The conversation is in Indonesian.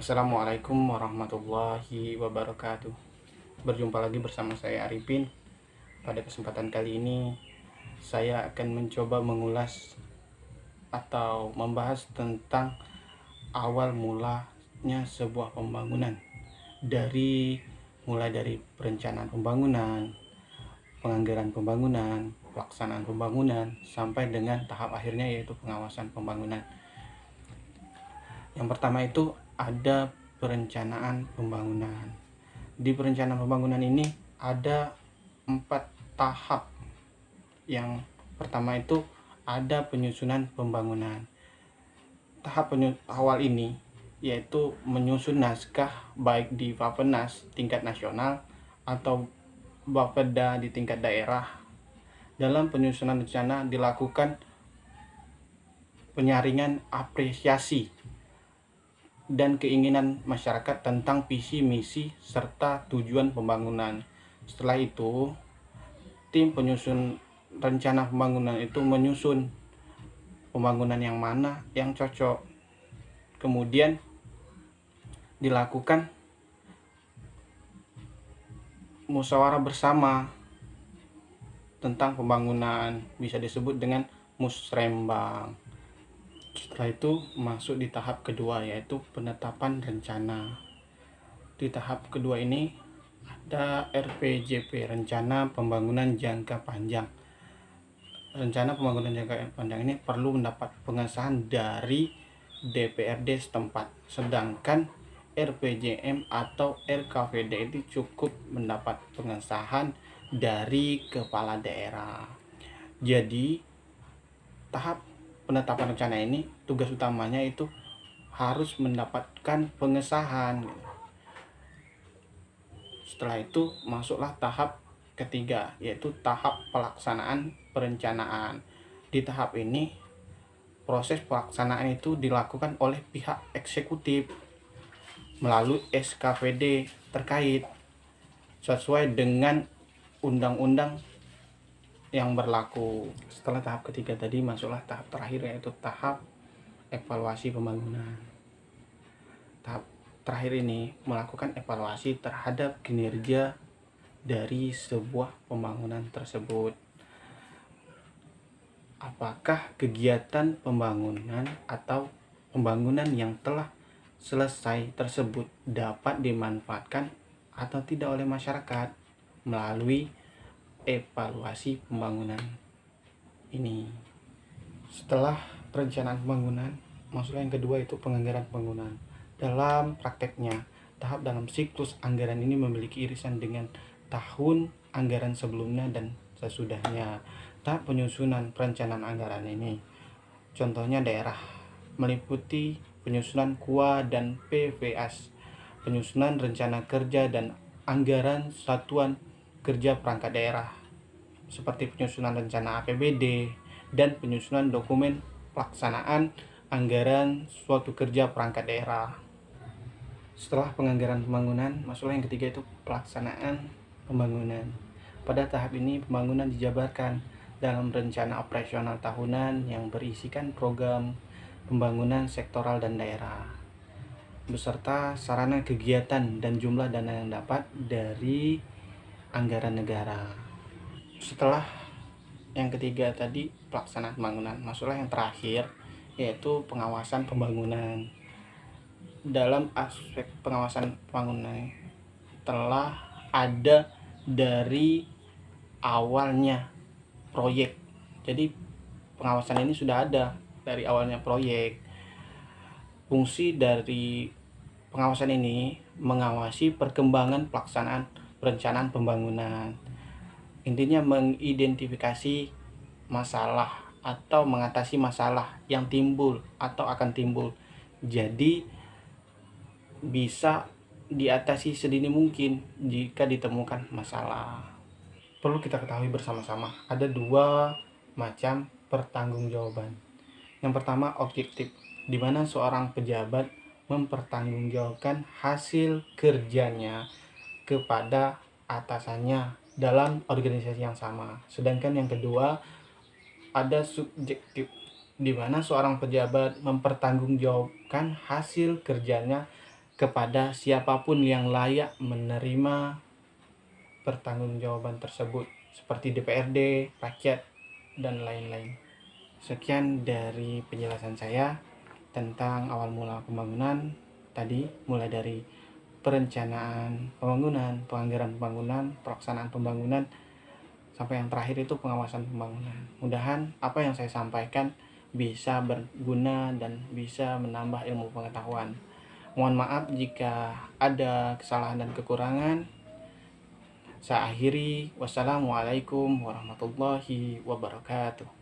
Assalamualaikum warahmatullahi wabarakatuh. Berjumpa lagi bersama saya Arifin. Pada kesempatan kali ini saya akan mencoba mengulas atau membahas tentang awal mulanya sebuah pembangunan. Mulai dari perencanaan pembangunan, penganggaran pembangunan, pelaksanaan pembangunan, sampai dengan tahap akhirnya yaitu pengawasan pembangunan. Yang pertama itu ada perencanaan pembangunan. Di perencanaan pembangunan ini ada 4 tahap. Yang pertama itu ada penyusunan pembangunan. Tahap awal ini yaitu menyusun naskah baik di Bappenas tingkat nasional atau Bapeda di tingkat daerah. Dalam penyusunan rencana dilakukan penyaringan apresiasi dan keinginan masyarakat tentang visi misi serta tujuan pembangunan. Setelah itu, tim penyusun rencana pembangunan itu menyusun pembangunan yang mana yang cocok. Kemudian dilakukan musyawarah bersama tentang pembangunan, bisa disebut dengan musrembang. Setelah itu masuk di tahap kedua, yaitu penetapan rencana. Di tahap kedua ini ada RPJP, Rencana Pembangunan Jangka Panjang. Rencana pembangunan jangka panjang ini perlu mendapat pengesahan dari DPRD setempat, sedangkan RPJM atau RKPD itu cukup mendapat pengesahan dari kepala daerah. Jadi tahap penetapan rencana ini tugas utamanya itu harus mendapatkan pengesahan. Setelah itu masuklah tahap ketiga, yaitu tahap pelaksanaan perencanaan. Di tahap ini proses pelaksanaan itu dilakukan oleh pihak eksekutif melalui SKPD terkait sesuai dengan undang-undang yang berlaku. Setelah tahap ketiga tadi masuklah tahap terakhir, yaitu tahap evaluasi pembangunan. Tahap terakhir ini melakukan evaluasi terhadap kinerja dari sebuah pembangunan tersebut. Apakah kegiatan pembangunan atau pembangunan yang telah selesai tersebut dapat dimanfaatkan atau tidak oleh masyarakat melalui evaluasi pembangunan ini. Setelah perencanaan pembangunan, maksudnya yang kedua itu penganggaran pembangunan. Dalam prakteknya, tahap dalam siklus anggaran ini memiliki irisan dengan tahun anggaran sebelumnya dan sesudahnya. Tahap penyusunan perencanaan anggaran ini, contohnya daerah, meliputi penyusunan KUA dan PVS, penyusunan rencana kerja dan anggaran satuan kerja perangkat daerah, seperti penyusunan rencana APBD dan penyusunan dokumen pelaksanaan anggaran suatu kerja perangkat daerah. Setelah penganggaran pembangunan, masuklah yang ketiga itu pelaksanaan pembangunan. Pada tahap ini pembangunan dijabarkan dalam rencana operasional tahunan yang berisikan program pembangunan sektoral dan daerah, beserta sarana kegiatan dan jumlah dana yang dapat dari anggaran negara. Setelah yang ketiga tadi pelaksanaan pembangunan, masuklah yang terakhir, yaitu pengawasan pembangunan. Dalam aspek pengawasan pembangunan telah ada dari awalnya proyek. Jadi pengawasan ini sudah ada dari awalnya proyek. Fungsi dari pengawasan ini mengawasi perkembangan pelaksanaan perencanaan pembangunan. Intinya mengidentifikasi masalah atau mengatasi masalah yang timbul atau akan timbul. Jadi bisa diatasi sedini mungkin jika ditemukan masalah. Perlu kita ketahui bersama-sama, ada 2 macam pertanggungjawaban. Yang pertama objektif, di mana seorang pejabat mempertanggungjawabkan hasil kerjanya kepada atasannya dalam organisasi yang sama. Sedangkan yang kedua ada subjektif, di mana seorang pejabat mempertanggungjawabkan hasil kerjanya kepada siapapun yang layak menerima pertanggungjawaban tersebut, seperti DPRD, rakyat, dan lain-lain. Sekian dari penjelasan saya tentang awal mula pembangunan tadi, mulai dari perencanaan pembangunan, penganggaran pembangunan, pelaksanaan pembangunan, sampai yang terakhir itu pengawasan pembangunan. Mudahan apa yang saya sampaikan bisa berguna dan bisa menambah ilmu pengetahuan. Mohon maaf jika ada kesalahan dan kekurangan. Saya akhiri. Wassalamualaikum warahmatullahi wabarakatuh.